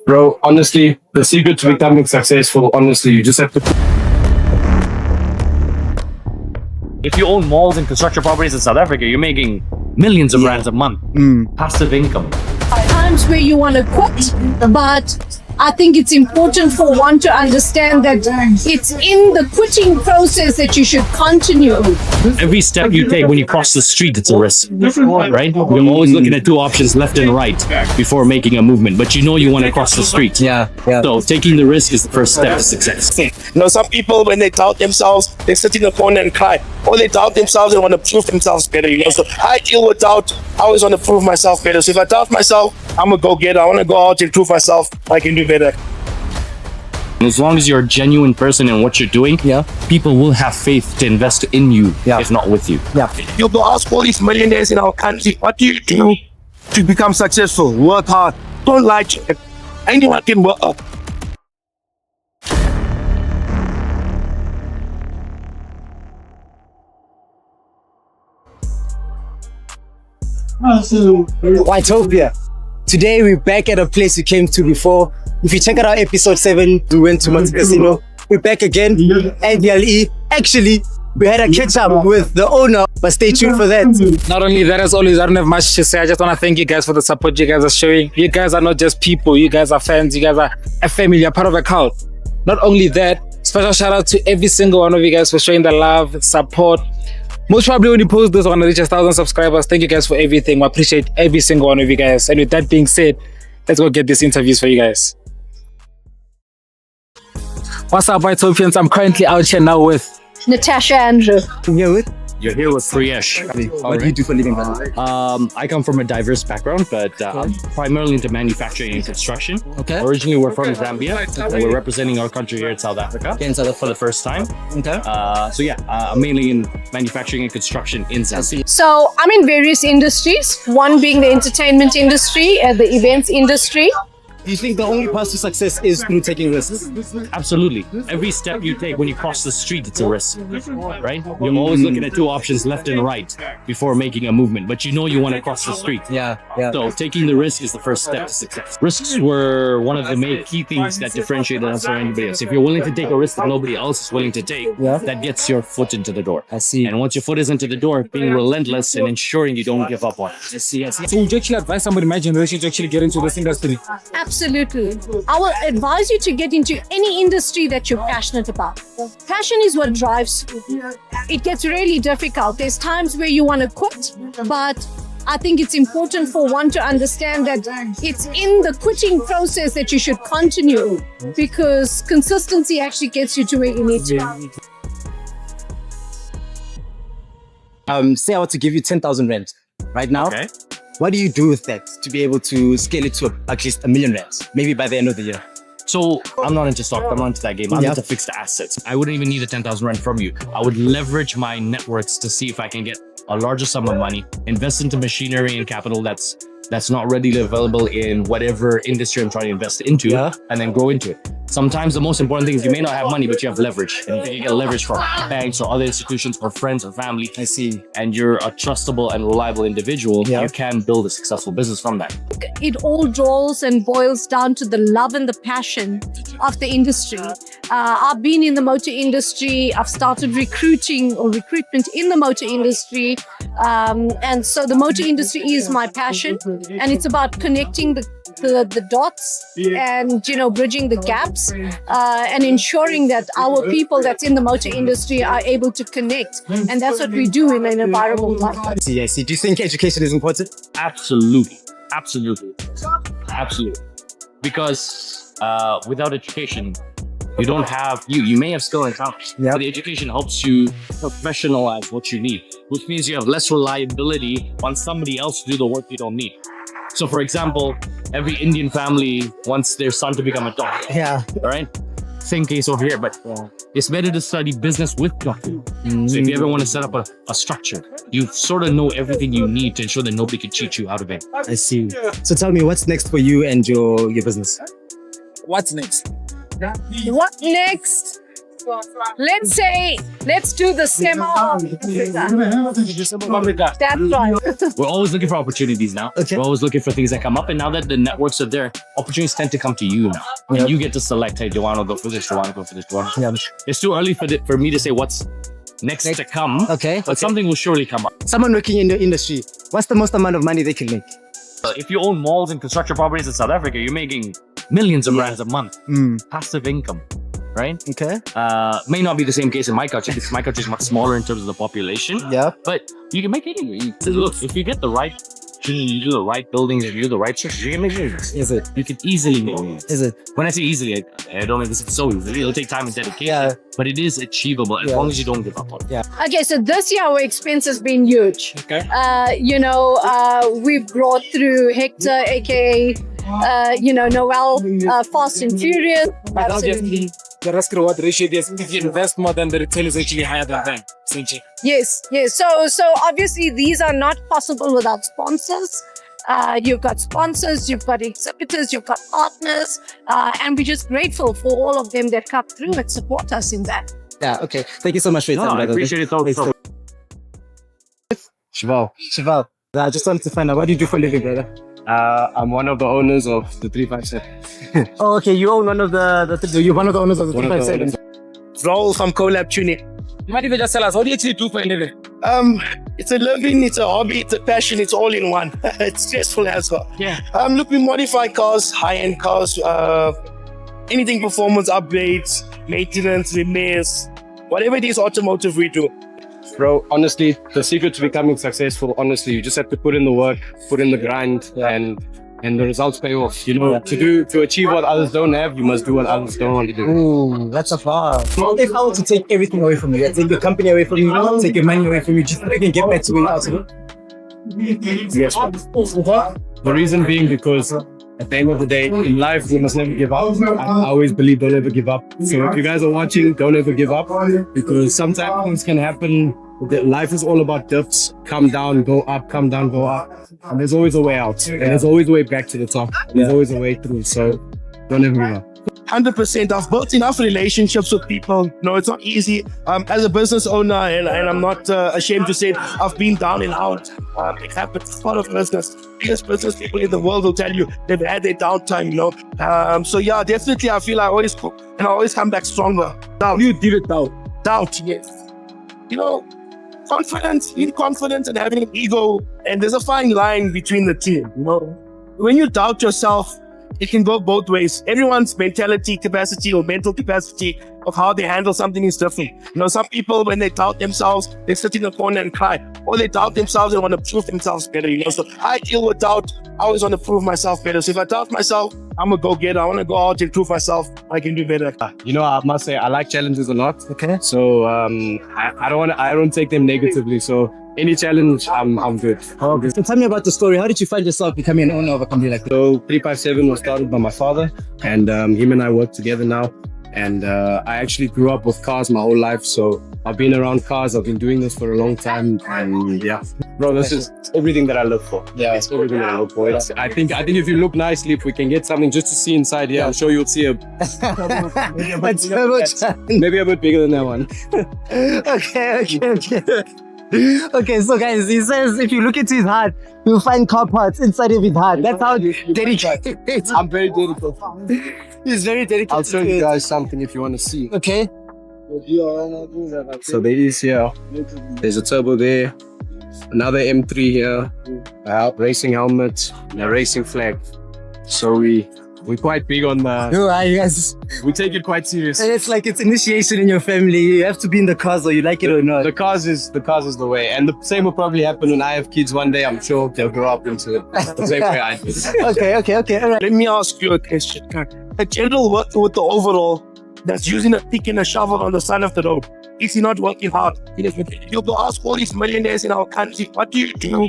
Bro, honestly, the secret to becoming successful, honestly, you just have to. If you own malls and construction properties in South Africa, you're making millions of rands a month. Passive income. Times where you want to quit, but I think it's important for one to understand that it's in the quitting process that you should continue. Every step you take when you cross the street, it's a risk, right? You're always looking at two options, left and right, before making a movement. But you know you want to cross the street. Yeah. So taking the risk is the first step to success. You know, some people, when they doubt themselves, they sit in the corner and cry. Or they doubt themselves and want to prove themselves better, you know. So I deal with doubt. I always want to prove myself better. So if I doubt myself, I'm a go-getter. I want to go out and prove myself I can do better. And as long as you're a genuine person in what you're doing, people will have faith to invest in you, if not with you. You'll go ask all these millionaires in our country, what do you do to become successful? Work hard. Don't lie to it. Anyone can work up. YTOPIA. Today we're back at a place we came to before. If you check out our episode 7, we went to Monte Casino. We're back again, NDLE. Actually, we had a catch up with the owner, but stay tuned for that. Not only that, as always, I don't have much to say. I just want to thank you guys for the support you guys are showing. You guys are not just people, you guys are fans, you guys are a family, you're part of a cult. Not only that, special shout out to every single one of you guys for showing the love, support. Most probably when you post this, I want to reach 1,000 subscribers. Thank you guys for everything. We appreciate every single one of you guys. And with that being said, let's go get these interviews for you guys. What's up, YTOPians? I'm currently out here now with Natasha Andrew. I'm here with. You're here with Priyesh. What do you do for a living, brother? I come from a diverse background, but I'm primarily into manufacturing and construction. Okay. Originally, we're from Zambia, and we're representing our country here in South Africa for the first time. Okay. I'm mainly in manufacturing and construction in Zambia. So I'm in various industries, one being the entertainment industry and the events industry. Do you think the only path to success is through taking risks? Absolutely. Every step you take when you cross the street, it's a risk, right? You're always looking at two options, left and right, before making a movement. But you know you want to cross the street. So taking the risk is the first step to success. Risks were one of the main key things that differentiated us from anybody else. If you're willing to take a risk that nobody else is willing to take, that gets your foot into the door. I see. And once your foot is into the door, being relentless and ensuring you don't give up on it. I see. So would you actually advise somebody in my generation to actually get into this industry? Absolutely. I will advise you to get into any industry that you're passionate about. Passion is what drives you. It gets really difficult. There's times where you want to quit, but I think it's important for one to understand that it's in the quitting process that you should continue, because consistency actually gets you to where you need to be. Say I were to give you 10,000 rand right now. Okay. What do you do with that to be able to scale it to at least 1 million rands, maybe by the end of the year? So I'm not into stock. I'm not into that game. I'm into fixed assets. I wouldn't even need a 10,000 rand from you. I would leverage my networks to see if I can get a larger sum of money, invest into machinery and capital that's not readily available in whatever industry I'm trying to invest into, and then grow into it. Sometimes the most important thing is you may not have money, but you have leverage. And if you get leverage from banks or other institutions or friends or family, I see. and you're a trustable and reliable individual, you can build a successful business from that. It all draws and boils down to the love and the passion of the industry. I've been in the motor industry. I've started recruitment in the motor industry. And so the motor industry is my passion, and it's about connecting the dots and, you know, bridging the gaps and ensuring that our people that's in the motor industry are able to connect. And that's what we do in an environment like that. I see. Do you think education is important? Absolutely. Because without education, you don't have, you may have skill and talent, but the education helps you professionalize what you need, which means you have less reliability on somebody else to do the work you don't need. So for example, every Indian family wants their son to become a doctor. All right? Same case over here, but it's better to study business with doctor. So if you ever want to set up a structure, you sort of know everything you need to ensure that nobody can cheat you out of it. I see. So tell me, what's next for you and your business? What's next? What next? let's do the semi. That's right. We're always looking for opportunities now. Okay. We're always looking for things that come up. And now that the networks are there, opportunities tend to come to you now. And you get to select, hey, do you want to go for this? Do you want to go for this? Do you want to... It's too early for me to say what's next to come. Okay. But something will surely come up. Someone working in the industry, what's the most amount of money they can make? If you own malls and construction properties in South Africa, you're making millions of rands a month. Passive income, right? Okay. May not be the same case in my country because my country is much smaller in terms of the population. Yeah. But you can make anywhere. Look, if you get the right, you do the right buildings, if you do the right structures, you can make millions. Is it? You can easily make millions. Is it? When I say easily, I don't mean this is so easy. It'll take time and dedication. Yeah. But it is achievable as long as you don't give up on it. Yeah. Okay, so this year our expense has been huge. Okay. We've brought through Hector, aka Noel, Fast and Furious. Absolutely. The risk reward ratio is if you invest more, then the return is actually higher than that. Yes. So obviously these are not possible without sponsors. You've got sponsors, you've got exhibitors, you've got partners, and we're just grateful for all of them that come through and support us in that. Yeah, okay. Thank you so much for your time, I brother. appreciate it. Shival. I just wanted to find out, what do you do for a living, brother? I'm one of the owners of the 357. Oh, okay. You own one of you're one of the owners of the One of the 357. Raul from Collab Tuning. You might even just tell us, what do you actually do for a living? It's a living, it's a hobby, it's a passion, it's all in one. It's stressful as well. Yeah. Look, we modify cars, high-end cars, anything performance upgrades, maintenance, repairs, whatever it is automotive we do. Bro, honestly, the secret to becoming successful, honestly, you just have to put in the work, put in the grind, and the results pay off. To achieve what others don't have, you must do what others don't want to do. Ooh, that's a bar. If I were to take everything away from you, take your company away from you, take your money away from you, just so you can get back to where you are. Yes. The reason being because at the end of the day, in life, we must never give up. I always believe don't ever give up. So if you guys are watching, don't ever give up, because sometimes things can happen. Life is all about dips. Come down, go up, come down, go up. And there's always a way out. And there's always a way back to the top. There's always a way through. So don't ever give up. 100%. I've built enough relationships with people. No, it's not easy. As a business owner, and I'm not ashamed to say it, I've been down and out. It happens. It's part of business. Biggest business people in the world will tell you they've had their downtime, So yeah, definitely I feel I always come back stronger. Doubt. You deal with doubt. Doubt, yes. Confidence, being confident and having an ego. And there's a fine line between the two. When you doubt yourself, it can go both ways. Everyone's mentality capacity or mental capacity of how they handle something is different. Some people, when they doubt themselves, they sit in a corner and cry. Or they doubt themselves and want to prove themselves better. So I deal with doubt. I always want to prove myself better. So if I doubt myself, I'm a go-getter. I want to go out and prove myself I can do better. I must say I like challenges a lot. Okay. So I don't take them negatively. So any challenge, I'm good. Okay. So tell me about the story. How did you find yourself becoming an owner of a company like this? So 357 was started by my father, and him and I work together now. And I actually grew up with cars my whole life, so I've been around cars. I've been doing this for a long time, and yeah, bro, this is everything that I look for. Yeah, it's everything that I look for. I think if you look nicely, if we can get something just to see inside here, I'm sure you'll see maybe a bit bigger than that one. Okay. Okay, so guys, he says if you look into his heart, you'll find car parts inside of his heart. That's how dedicated. I'm very dedicated. He's very dedicated. I'll show you guys something if you want to see. Okay. So there is here. There's a turbo there. Another M3 here. Racing helmet and a racing flag. So we're quite big on the. You guys. We take it quite seriously. It's like it's initiation in your family. You have to be in the cars, or you like it or not. The cars is the way, and the same will probably happen when I have kids one day. I'm sure they'll grow up into it the same way I did. Okay. All right. Let me ask you a question. A general worker with the overall that's using a pick and a shovel on the side of the road, is he not working hard? You'll go ask all these millionaires in our country, what do you do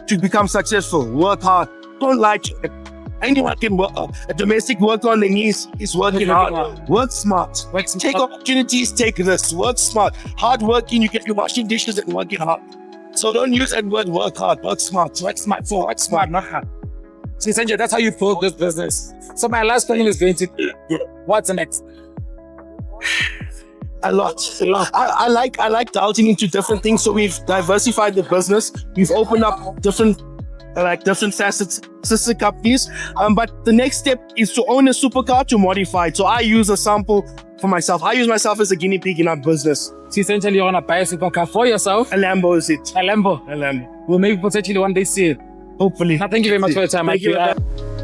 to become successful? Work hard. Don't lie to them. Anyone can work. A domestic worker on the knees is working hard. Work smart. Take opportunities, take risks. Work smart. Hard working, you can be washing dishes and working hard. So don't use that word work hard. Work smart. Work smart. Work smart, not hard. So essentially, that's how you build this business. So my last question is going to be, what's next? A lot. I like delving into different things. So we've diversified the business. We've opened up different facets, sister companies. But the next step is to own a supercar to modify it. So I use a sample for myself. I use myself as a guinea pig in our business. So essentially, you want to buy a supercar for yourself. A Lambo is it? A Lambo. A Lambo. We'll maybe potentially one day see it. Hopefully. Thank you very much for your time. Thank you.